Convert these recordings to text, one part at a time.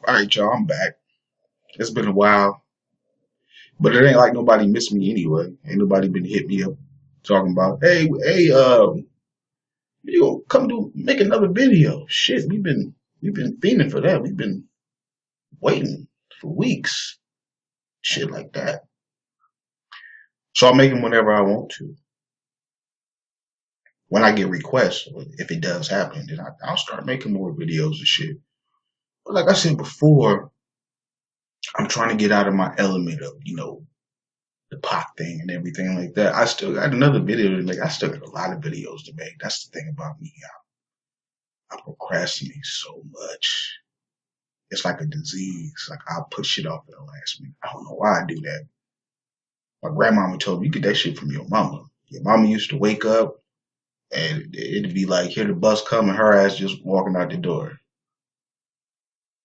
All right, y'all, I'm back. It's been a while, but it ain't like nobody missed me anyway. Ain't nobody been hit me up talking about, hey, you gonna come do make another video? Shit, we've been fiending for that. We've been waiting for weeks, shit like that. So I make them whenever I want to. When I get requests, or if it does happen, then I'll start making more videos and shit. But like I said before, I'm trying to get out of my element of the pop thing and everything like that. I still got another video to make. I still got a lot of videos to make. That's the thing about me. I procrastinate so much. It's like a disease. Like I'll put shit off at the last minute. I don't know why I do that. My grandmama told me you get that shit from your mama. Your mama used to wake up and it'd be like, hear the bus come and her ass just walking out the door.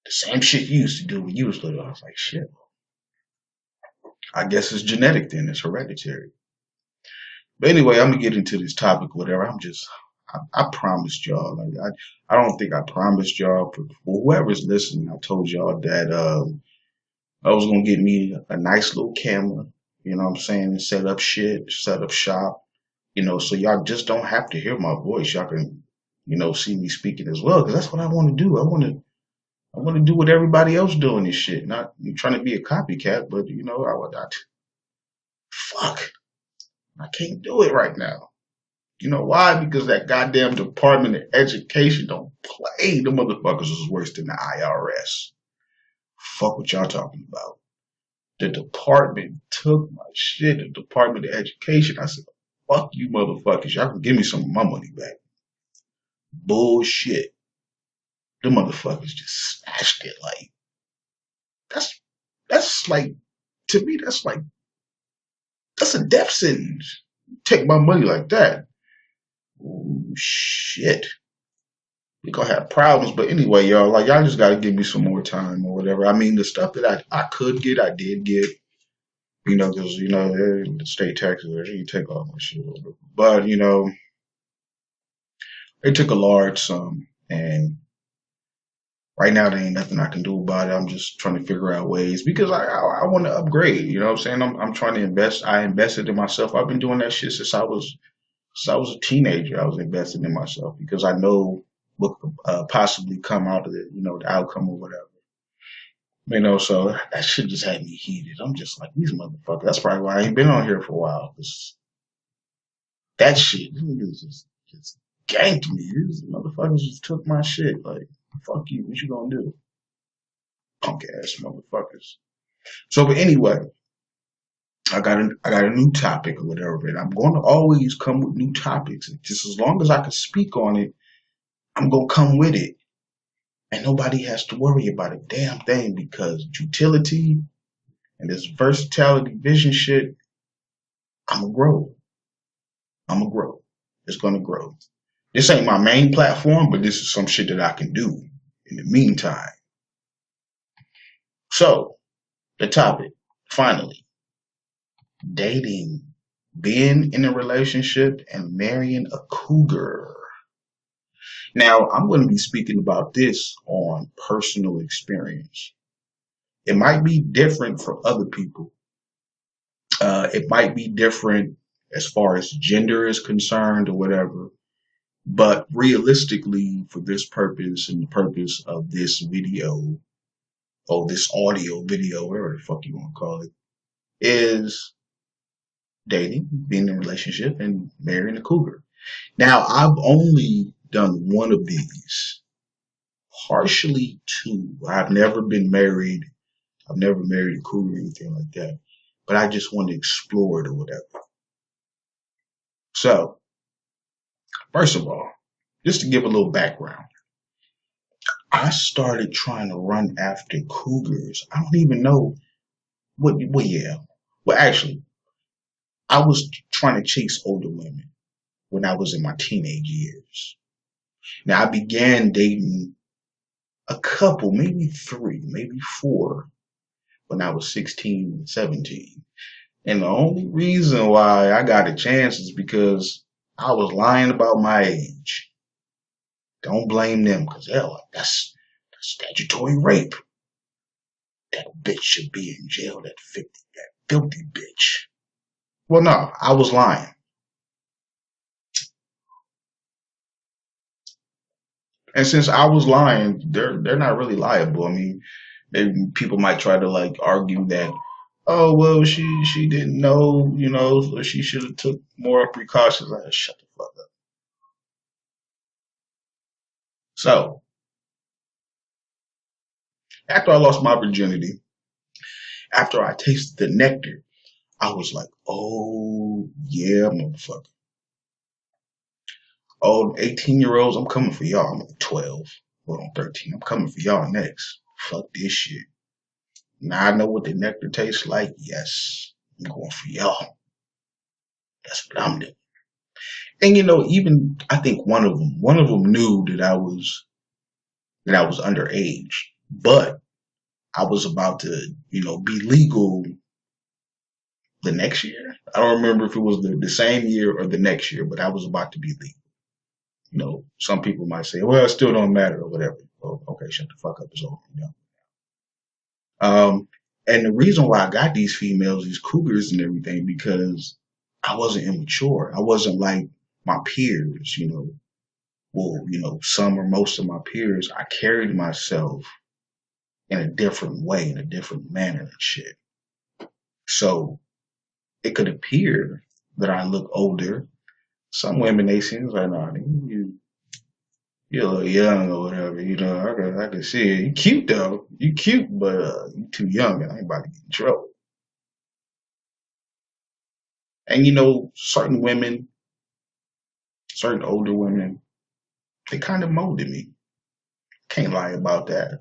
The same shit you used to do when you was little. I was like, shit. I guess it's genetic then. It's hereditary. But anyway, I'm gonna get into this topic, whatever. I promised y'all. Like I don't think I promised y'all. For whoever's listening, I told y'all that I was gonna get me a nice little camera. You know what I'm saying? And set up shit, set up shop. So y'all just don't have to hear my voice. Y'all can, see me speaking as well, because that's what I want to do. I want to do what everybody else doing this shit. Not trying to be a copycat, but I would not. Fuck, I can't do it right now. You know why? Because that goddamn Department of Education don't play. The motherfuckers is worse than the IRS. Fuck what y'all talking about. The department took my shit. The Department of Education. I said, fuck you motherfuckers. Y'all can give me some of my money back. Bullshit. The motherfuckers just smashed it. Like, that's like, to me, that's a death sentence. Take my money like that. Ooh, shit. We gonna have problems, but anyway, y'all, like y'all just gotta give me some more time or whatever. I mean, the stuff that I could get, I did get, because the state taxes, you take all my shit over. But they took a large sum, and right now there ain't nothing I can do about it. I'm just trying to figure out ways because I want to upgrade. You know what I'm saying? I'm trying to invest. I invested in myself. I've been doing that shit since I was a teenager. I was investing in myself because I know what could possibly come out of it, the outcome or whatever. So that shit just had me heated. I'm just like, these motherfuckers. That's probably why I ain't been on here for a while. 'Cause that shit just ganked me. These motherfuckers just took my shit. Like, fuck you. What you gonna do? Punk ass motherfuckers. So, but anyway, I got a new topic or whatever, and I'm going to always come with new topics. And just as long as I can speak on it, I'm gonna come with it. And nobody has to worry about a damn thing because utility and this versatility vision shit, I'm gonna grow. I'm gonna grow. It's gonna grow. This ain't my main platform, but this is some shit that I can do in the meantime. So, the topic, finally, dating, being in a relationship and marrying a cougar. Now, I'm going to be speaking about this on personal experience. It might be different for other people. It might be different as far as gender is concerned or whatever. But realistically, for this purpose and the purpose of this video, or this audio video, whatever the fuck you want to call it, is dating, being in a relationship, and marrying a cougar. Now, I've only done one of these, partially two. I've never been married. I've never married a cougar or anything like that. But I just want to explore it or whatever. So, first of all, just to give a little background, I started trying to run after cougars. I don't even know yeah. Well, actually, I was trying to chase older women when I was in my teenage years. Now, I began dating a couple, maybe three, maybe four, when I was 16 and 17. And the only reason why I got a chance is because I was lying about my age. Don't blame them, because hell, that's statutory rape. That bitch should be in jail. That filthy bitch. Well, no, I was lying. And since I was lying, they're not really liable. I mean, people might try to like argue that, oh well, she didn't know, so she should have took more precautions. Like, shut the fuck up. So after I lost my virginity, after I tasted the nectar, I was like, oh yeah, motherfucker. Oh, 18-year-olds, I'm coming for y'all. I'm like 12. Well, I'm 13. I'm coming for y'all next. Fuck this shit. Now I know what the nectar tastes like. Yes, I'm going for y'all. That's what I'm doing. And even I think one of them knew that I was underage, but I was about to, be legal the next year. I don't remember if it was the same year or the next year, but I was about to be legal. Some people might say, well, it still don't matter or whatever. Oh, okay, shut the fuck up. It's over. Um, and the reason why I got these females, these cougars and everything, because I wasn't immature. I wasn't like my peers, Well, some or most of my peers, I carried myself in a different way, in a different manner and shit. So it could appear that I look older. Some women, they seem like, nah, you're a little young or whatever, I can see it. You cute though. You cute, but you too young and I ain't about to get in trouble. And certain women, certain older women, they kind of molded me. Can't lie about that.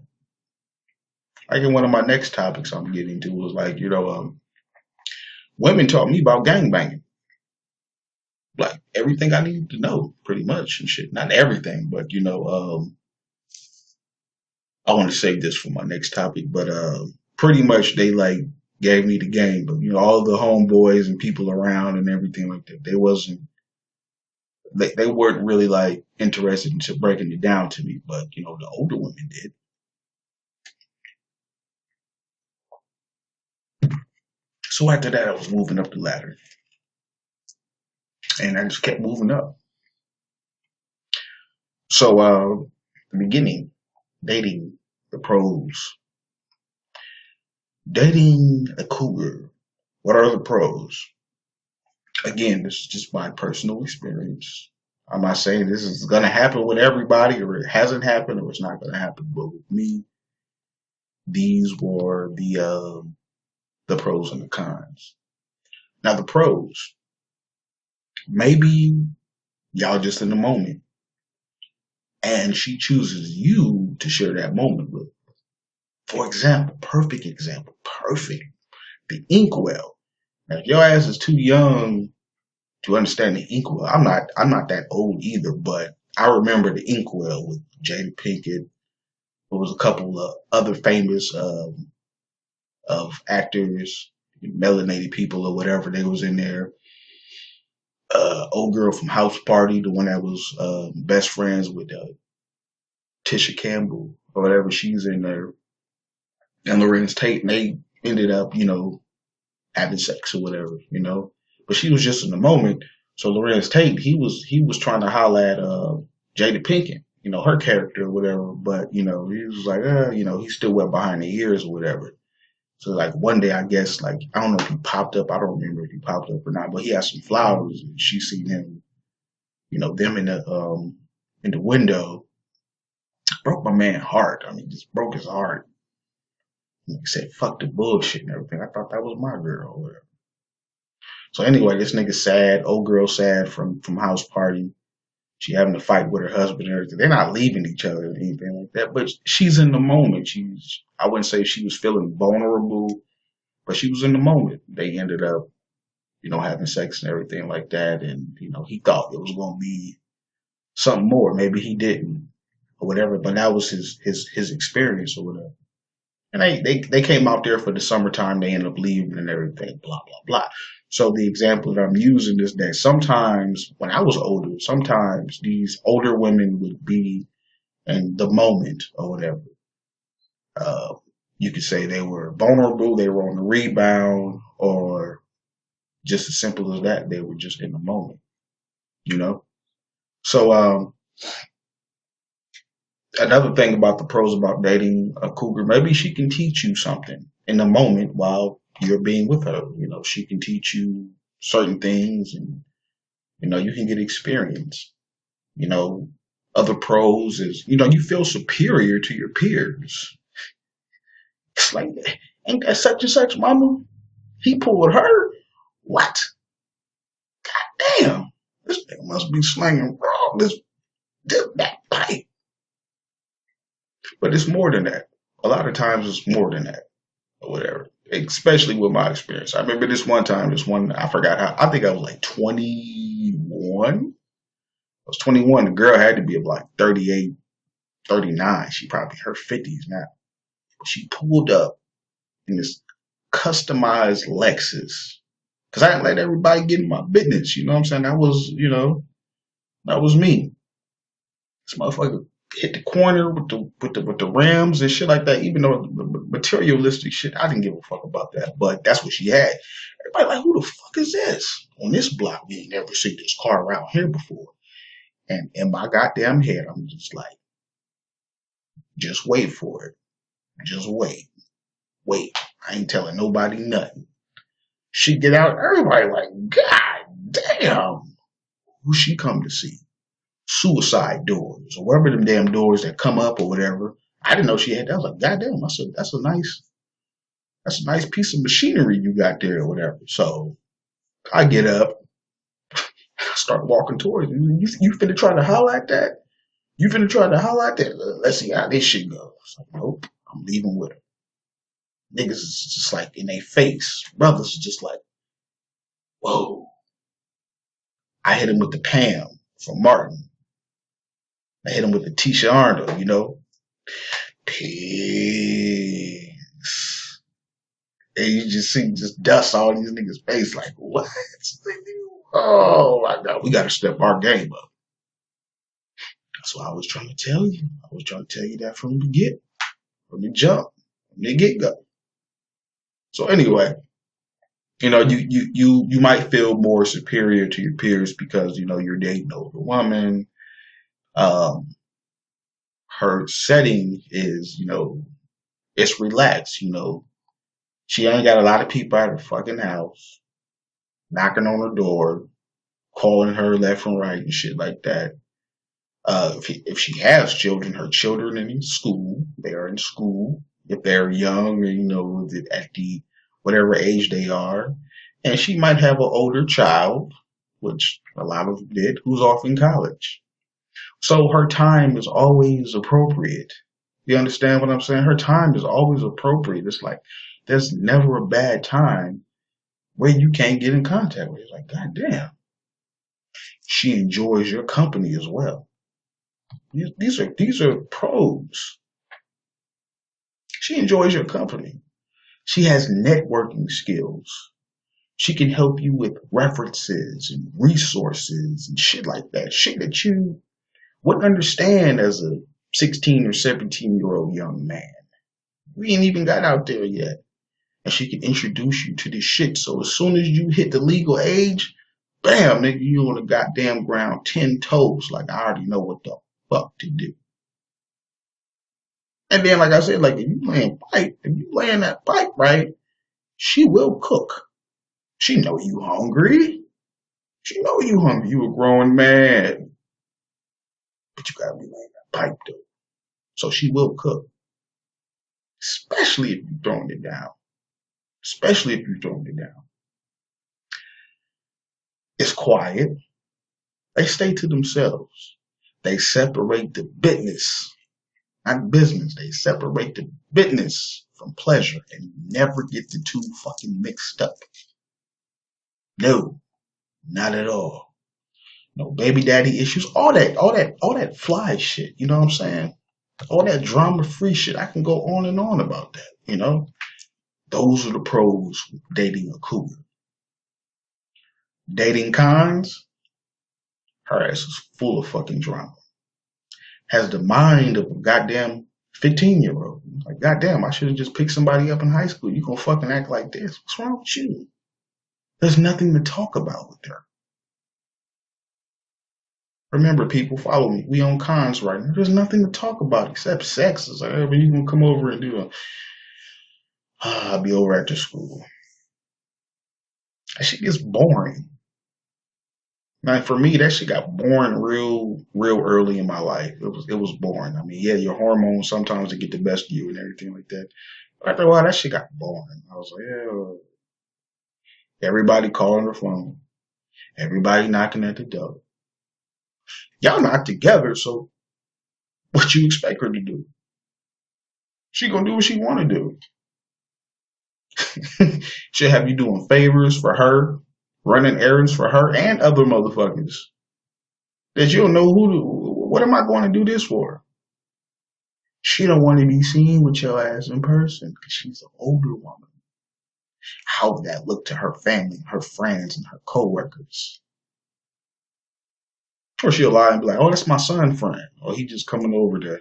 Like in one of my next topics I'm getting to was like, women taught me about gangbanging. Like everything I needed to know, pretty much and shit. Not everything, but I want to save this for my next topic. But pretty much they like gave me the game. But all the homeboys and people around and everything like that, they weren't really like interested into breaking it down to me. But the older women did. So after that, I was moving up the ladder, and I just kept moving up. So the beginning, dating the pros, dating a cougar. What are the pros? Again, this is just my personal experience. I'm not saying this is going to happen with everybody, or it hasn't happened, or it's not going to happen. But with me, these were the pros and the cons. Now the pros, maybe y'all just in the moment, and she chooses you to share that moment with. For example, perfect example, perfect. The inkwell. Now, if your ass is too young to understand the inkwell, I'm not that old either, but I remember the inkwell with Jada Pinkett. There was a couple of other famous of actors, melanated people or whatever. They was in there. Old girl from House Party, the one that was best friends with Tisha Campbell or whatever. She's in there, and Lorenz Tate. And they ended up, having sex or whatever, But she was just in the moment. So Lorenz Tate, he was trying to holler at Jada Pinkett, her character or whatever. But he was like, he still went behind the ears or whatever. So like one day, I guess, like I don't know if he popped up. I don't remember if he popped up or not. But he had some flowers, and she seen him, them in the window. Broke my man heart. I mean, just broke his heart. He said, "Fuck the bullshit and everything." I thought that was my girl or whatever. So anyway, this nigga sad, old girl sad from House Party. She having to fight with her husband and everything. They're not leaving each other or anything like that, but she's in the moment. I wouldn't say she was feeling vulnerable, but she was in the moment. They ended up, having sex and everything like that. And, he thought it was going to be something more. Maybe he didn't or whatever, but that was his experience or whatever. And they came out there for the summertime. They ended up leaving and everything, blah, blah, blah. So the example that I'm using is that sometimes when I was older, sometimes these older women would be in the moment or whatever. Uh, You could say they were vulnerable, they were on the rebound, or just as simple as that, they were just in the moment, you know? So, another thing about the pros about dating a cougar, maybe she can teach you something in the moment while you're being with her. You know, she can teach you certain things and, you know, you can get experience. You know, other pros is, you know, you feel superior to your peers. It's like, ain't that such and such mama? He pulled her? What? Damn. This nigga must be slinging raw. That pipe. But it's more than that. A lot of times it's more than that. Or whatever. Especially with my experience. I remember I forgot how, I think I was like 21. I was 21. The girl had to be of like 38, 39. She probably in her 50s now. She pulled up in this customized Lexus. Cause I didn't let everybody get in my business. You know what I'm saying? That was me. This motherfucker hit the corner with the rims and shit like that. Even though the materialistic shit, I didn't give a fuck about that. But that's what she had. Everybody like, who the fuck is this? On this block, we ain't never seen this car around here before. And in my goddamn head, I'm just like, just wait for it. Just wait. Wait. I ain't telling nobody nothing. She get out, everybody like, God damn. Who she come to see? Suicide doors or whatever them damn doors that come up or whatever. I didn't know she had that. I was like, God damn, that's a nice piece of machinery you got there or whatever. So I get up, start walking towards it. You finna try to holler at that? You finna try to holler at that? Let's see how this shit goes. Like, nope, I'm leaving with her. Niggas is just like in their face. Brothers is just like, whoa. I hit him with the Pam from Martin. I hit him with the Tisha Arnold, you know. Peace. And you just see just dust all these niggas' face like, what? Oh my God, we gotta step our game up. That's what I was trying to tell you. I was trying to tell you that from the jump, from the get-go. So anyway, you know, you might feel more superior to your peers because, you know, you're dating an older woman. Her setting is, you know, it's relaxed, you know. She ain't got a lot of people at her fucking house, knocking on her door, calling her left and right and shit like that. If she has children, her children are in school. They are in school. If they're young, you know, at the whatever age they are. And she might have an older child, which a lot of them did, who's off in college. So her time is always appropriate. You understand what I'm saying? Her time is always appropriate. It's like there's never a bad time where you can't get in contact with her. It's like, God damn. She enjoys your company as well. These are pros. She enjoys your company. She has networking skills. She can help you with references and resources and shit like that. Shit that you wouldn't understand as a 16 or 17-year-old young man. We ain't even got out there yet. And she can introduce you to this shit. So as soon as you hit the legal age, bam, nigga, you on the goddamn ground 10 toes. Like, I already know what the fuck to do. And then, like I said, like if you laying that pipe right, she will cook. She know you hungry. She know you hungry. You a growing man. But you gotta be laying that pipe though. So she will cook. Especially if you're throwing it down. Especially if you're throwing it down. It's quiet. They stay to themselves. They separate the business, not business. They separate the business from pleasure and never get the two fucking mixed up. No, not at all. No baby daddy issues. All that fly shit. You know what I'm saying? All that drama free shit. I can go on and on about that. You know, those are the pros of dating a cougar. Dating cons. Her ass is full of fucking drama. Has the mind of a goddamn 15-year-old. Like, goddamn, I should have just picked somebody up in high school. You gonna fucking act like this? What's wrong with you? There's nothing to talk about with her. Remember, people, follow me. We on cons right now. There's nothing to talk about except sex. It's like, when you gonna come over and do a, I'll be over after school. That shit gets boring. Now, for me, that shit got boring real early in my life. It was boring. I mean, yeah, your hormones sometimes they get the best of you and everything like that. But after a while, that shit got boring. I was like, yeah, everybody calling the phone, everybody knocking at the door. Y'all not together, so what you expect her to do? She gonna do what she want to do. She'll have you doing favors for her, running errands for her and other motherfuckers that you don't know what am I going to do this for? She don't want to be seen with your ass in person because she's an older woman. How would that look to her family, her friends, and her coworkers? Or she'll lie and be like, "Oh, that's my son friend," or he just coming over to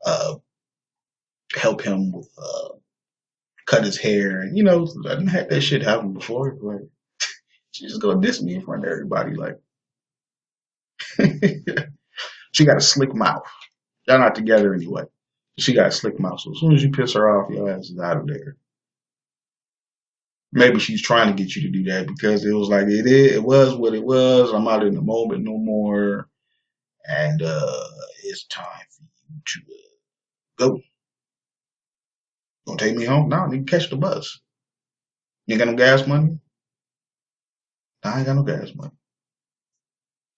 uh, help him with cut his hair, and I didn't have that shit happen before. Like, she's just gonna diss me in front of everybody. Like, she got a slick mouth. Y'all not together anyway. She got a slick mouth. So as soon as you piss her off, your ass is out of there. Maybe she's trying to get you to do that because it was like it was what it was. I'm out in the moment no more, and it's time for you to go. Gonna take me home? No, I need to catch the bus. You ain't got no gas money? No, I ain't got no gas money.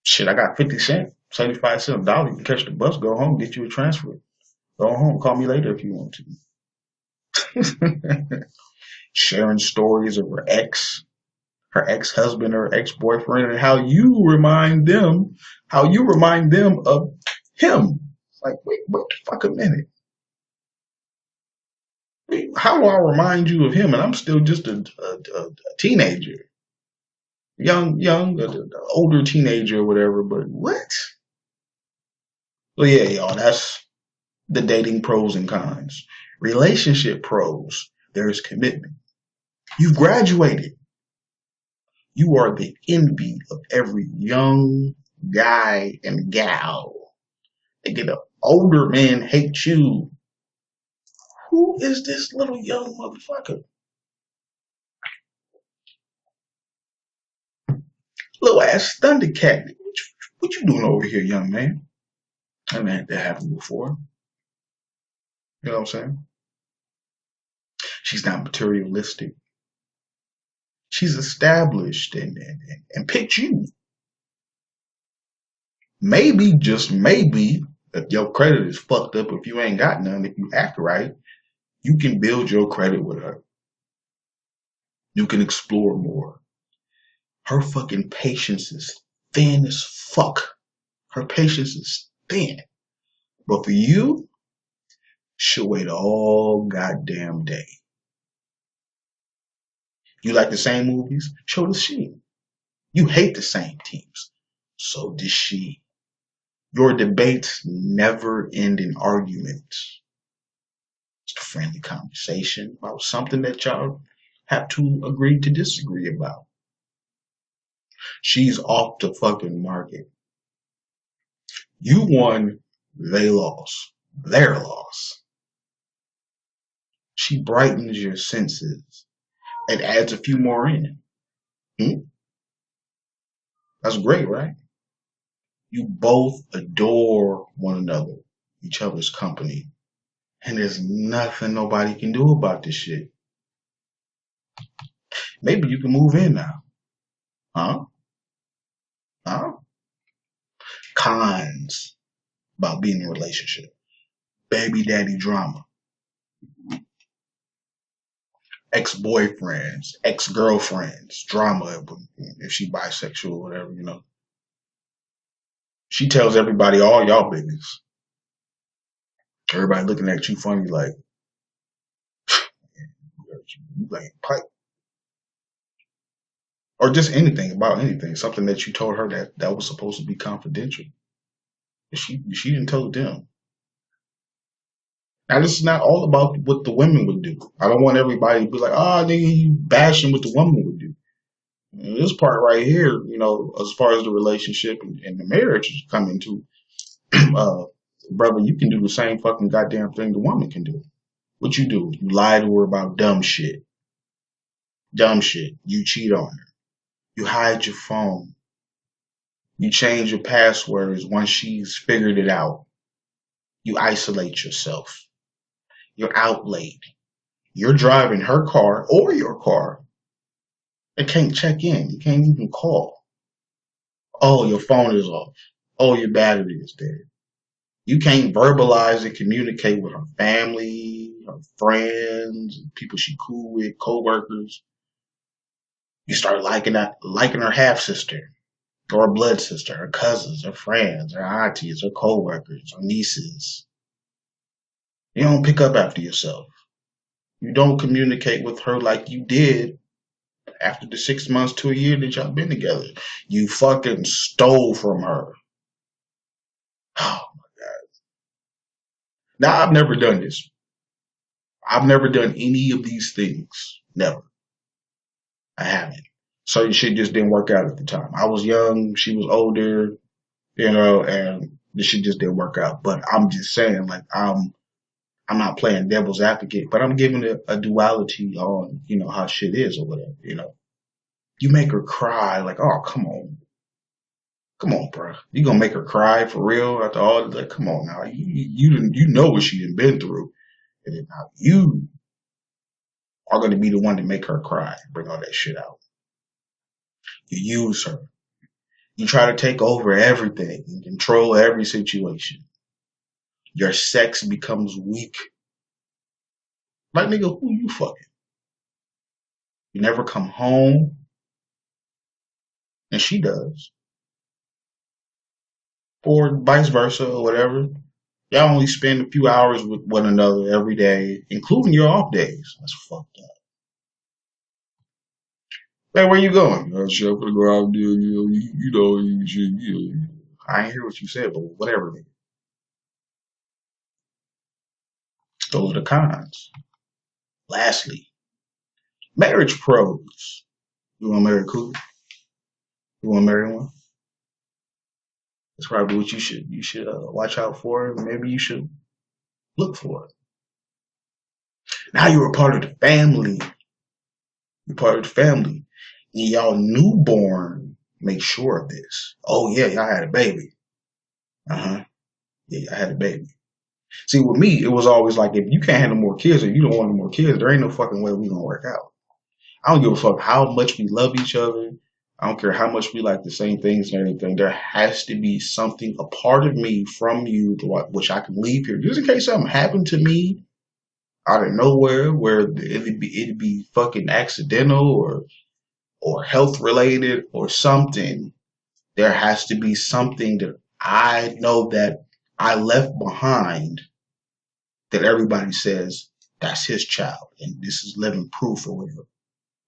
Shit, I got 50 cents, 75 cents a dollar. You can catch the bus, go home, get you a transfer. Go home, call me later if you want to. Sharing stories of her ex-husband or ex-boyfriend, and how you remind them of him. Like, wait the fuck a minute. How do I remind you of him? And I'm still just a teenager. Young, older teenager or whatever, but what? Well, yeah, y'all, that's the dating pros and cons. Relationship pros, there's commitment. You've graduated. You are the envy of every young guy and gal. They get an older man hate you. Who is this little young motherfucker? Little ass Thundercat. What you doing over here, young man? I haven't had that happen before. You know what I'm saying? She's not materialistic. She's established and picked you. Maybe, just maybe, if your credit is fucked up, if you ain't got none, if you act right, you can build your credit with her. You can explore more. Her fucking patience is thin as fuck. Her patience is thin. But for you, she'll wait all goddamn day. You like the same movies? So does she. You hate the same teams. So does she. Your debates never end in arguments. It's a friendly conversation about something that y'all have to agree to disagree about. She's off the fucking market. You won, they lost. Their loss. She brightens your senses and adds a few more in. That's great, right? You both adore one another, each other's company. And there's nothing nobody can do about this shit. Maybe you can move in now. Huh? Huh? Cons about being in a relationship. Baby daddy drama. Ex-boyfriends, ex-girlfriends, drama if she bisexual or whatever. She tells everybody all y'all business. Everybody looking at you funny like, you like pipe. Or just anything about anything. Something that you told her that was supposed to be confidential. She didn't tell them. Now, this is not all about what the women would do. I don't want everybody to be like, oh, nigga, you bashing what the woman would do. This part right here, as far as the relationship and the marriage is coming to, uh, brother, you can do the same fucking goddamn thing the woman can do. What you do? You lie to her about dumb shit. Dumb shit. You cheat on her. You hide your phone. You change your passwords once she's figured it out. You isolate yourself. You're out late. You're driving her car or your car. It can't check in. You can't even call. Oh, your phone is off. Oh, your battery is dead. You can't verbalize and communicate with her family, her friends, people she cool with, co-workers. You start liking her half sister or her blood sister, her cousins, her friends, her aunties, her co-workers, her nieces. You don't pick up after yourself. You don't communicate with her like you did after the 6 months to a year that y'all been together. You fucking stole from her. Oh my God. Now, I've never done this. I've never done any of these things. Never. I haven't. Certain shit just didn't work out at the time. I was young, she was older, and the shit just didn't work out. But I'm just saying, like, I'm not playing devil's advocate, but I'm giving it a duality on, how shit is or whatever. You make her cry, like, oh, come on. Come on, bro. You gonna make her cry for real after all? Like, come on now. You know what she done been through. And then now you are gonna be the one to make her cry, bring all that shit out. You use her. You try to take over everything and control every situation. Your sex becomes weak. Like, nigga, who you fucking? You never come home. And she does. Or vice versa or whatever. Y'all only spend a few hours with one another every day, including your off days. That's fucked up. Hey, where you going? Shit, I'm gonna go out there, I ain't hear what you said, but whatever. Those are the cons. Lastly, marriage pros. You want to marry a cougar? You want to marry one? That's probably what you should watch out for. Maybe you should look for it. Now you're a part of the family. You're part of the family. And y'all newborn make sure of this. Oh yeah, y'all had a baby. Yeah, I had a baby. See, with me, it was always like, if you can't have no more kids or you don't want no more kids, there ain't no fucking way we gonna work out. I don't give a fuck how much we love each other. I don't care how much we like the same things and everything. There has to be something, a part of me from you, which I can leave here, just in case something happened to me out of nowhere, where it'd be fucking accidental or health related or something. There has to be something that I know that I left behind that everybody says that's his child and this is living proof or whatever.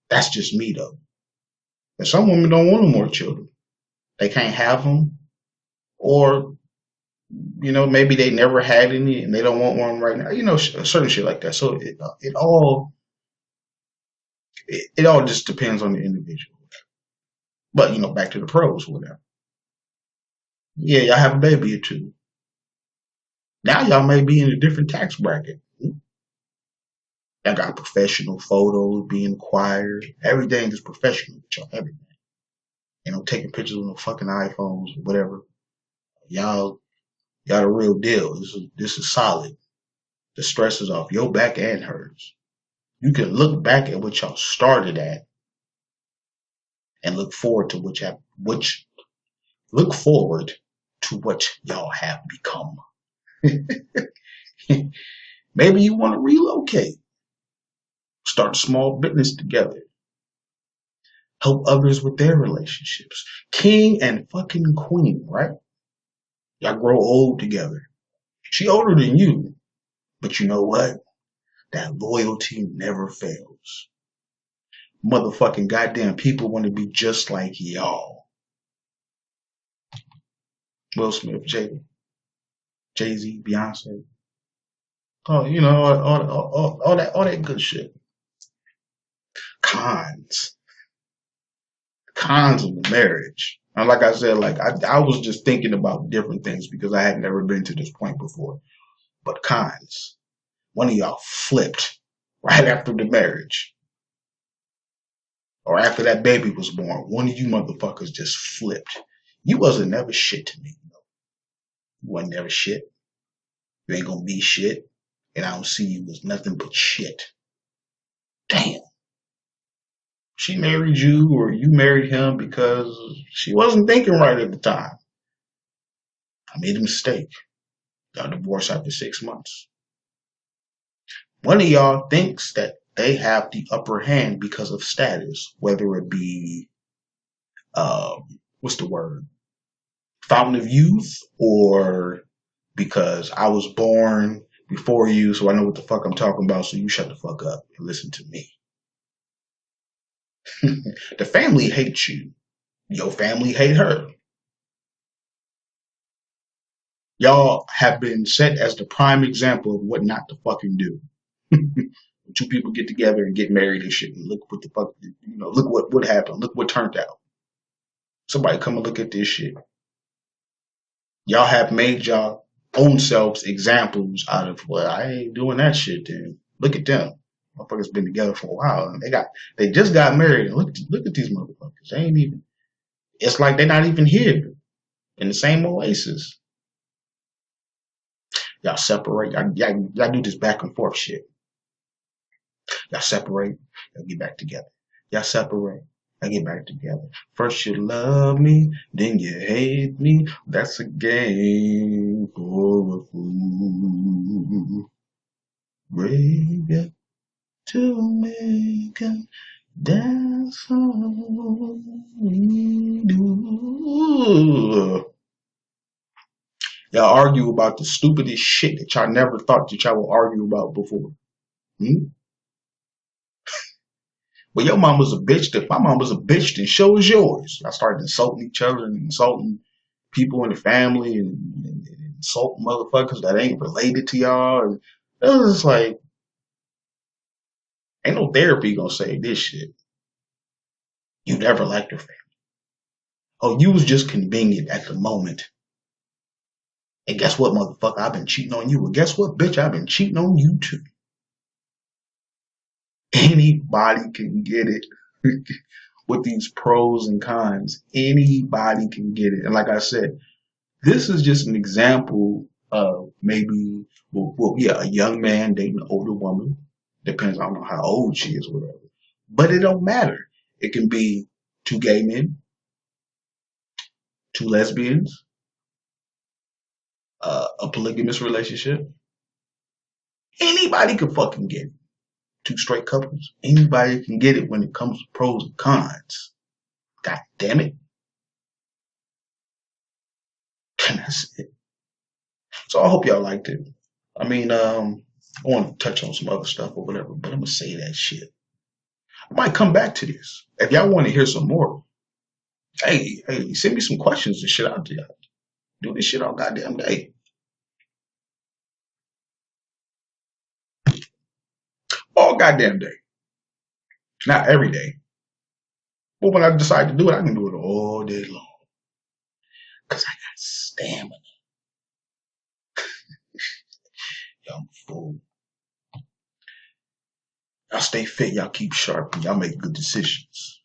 That's just me though. And some women don't want no more children. They can't have them, or maybe they never had any and they don't want one right now. Certain shit like that. So it all just depends on the individual. But back to the pros, whatever. Yeah, y'all have a baby or two. Now y'all may be in a different tax bracket. Y'all got professional photos being acquired. Everything is professional with y'all. Everything. Taking pictures with no fucking iPhones or whatever. Y'all the real deal. This is solid. The stress is off your back and hers. You can look back at what y'all started at and look forward to what y'all have become. Maybe you want to relocate. Start a small business together. Help others with their relationships. King and fucking queen, right? Y'all grow old together. She older than you, but you know what? That loyalty never fails. Motherfucking goddamn people want to be just like y'all. Will Smith, Jay-Z, Beyonce. Oh, all that good shit. Cons, cons of the marriage. And like I said, like I was just thinking about different things because I had never been to this point before. But cons. One of y'all flipped right after the marriage or after that baby was born. One of you motherfuckers just flipped. You wasn't never shit to me. You wasn't never shit. You ain't gonna be shit. And I don't see you as nothing but shit. Damn. She married you or you married him because she wasn't thinking right at the time. I made a mistake. Got divorced after 6 months. One of y'all thinks that they have the upper hand because of status, whether it be what's the word? Fountain of youth, or because I was born before you, so I know what the fuck I'm talking about, so you shut the fuck up and listen to me. The family hates you. Your family hate her. Y'all have been set as the prime example of what not to fucking do. Two people get together and get married and shit, and look what the fuck, look what happened. Look what turned out. Somebody come and look at this shit. Y'all have made y'all own selves examples out of, well, I ain't doing that shit then. Look at them. Motherfuckers been together for a while and they just got married and look at these motherfuckers. They ain't even, it's like they're not even here in the same oasis. Y'all separate. Y'all do this back and forth shit. Y'all separate. Y'all get back together. Y'all separate. Y'all get back together. First you love me, then you hate me. That's a game for a fool. Baby, to make a dance on we do. Y'all argue about the stupidest shit that y'all never thought that y'all would argue about before. Hmm? But your mom was a bitch. If my mom was a bitch, then so was yours. Y'all started insulting each other and insulting people in the family and insulting motherfuckers that ain't related to y'all. And it was just like, ain't no therapy gonna save this shit. You never liked her family. Oh, you was just convenient at the moment. And guess what, motherfucker? I've been cheating on you. Well, guess what, bitch? I've been cheating on you too. Anybody can get it with these pros and cons. Anybody can get it. And like I said, this is just an example of maybe, yeah, a young man dating an older woman. Depends on how old she is, whatever. But it don't matter. It can be two gay men, two lesbians, a polygamous relationship. Anybody can fucking get it. Two straight couples. Anybody can get it when it comes to pros and cons. God damn it. And that's it. So I hope y'all liked it. I mean, I want to touch on some other stuff or whatever, but I'm gonna say that shit. I might come back to this. If y'all want to hear some more, hey, send me some questions and shit. I'll do this shit all goddamn day. All goddamn day. Not every day. But when I decide to do it, I can do it all day long. Cause I got stamina. Y'all I'm a fool. Y'all stay fit, y'all keep sharp, and y'all make good decisions.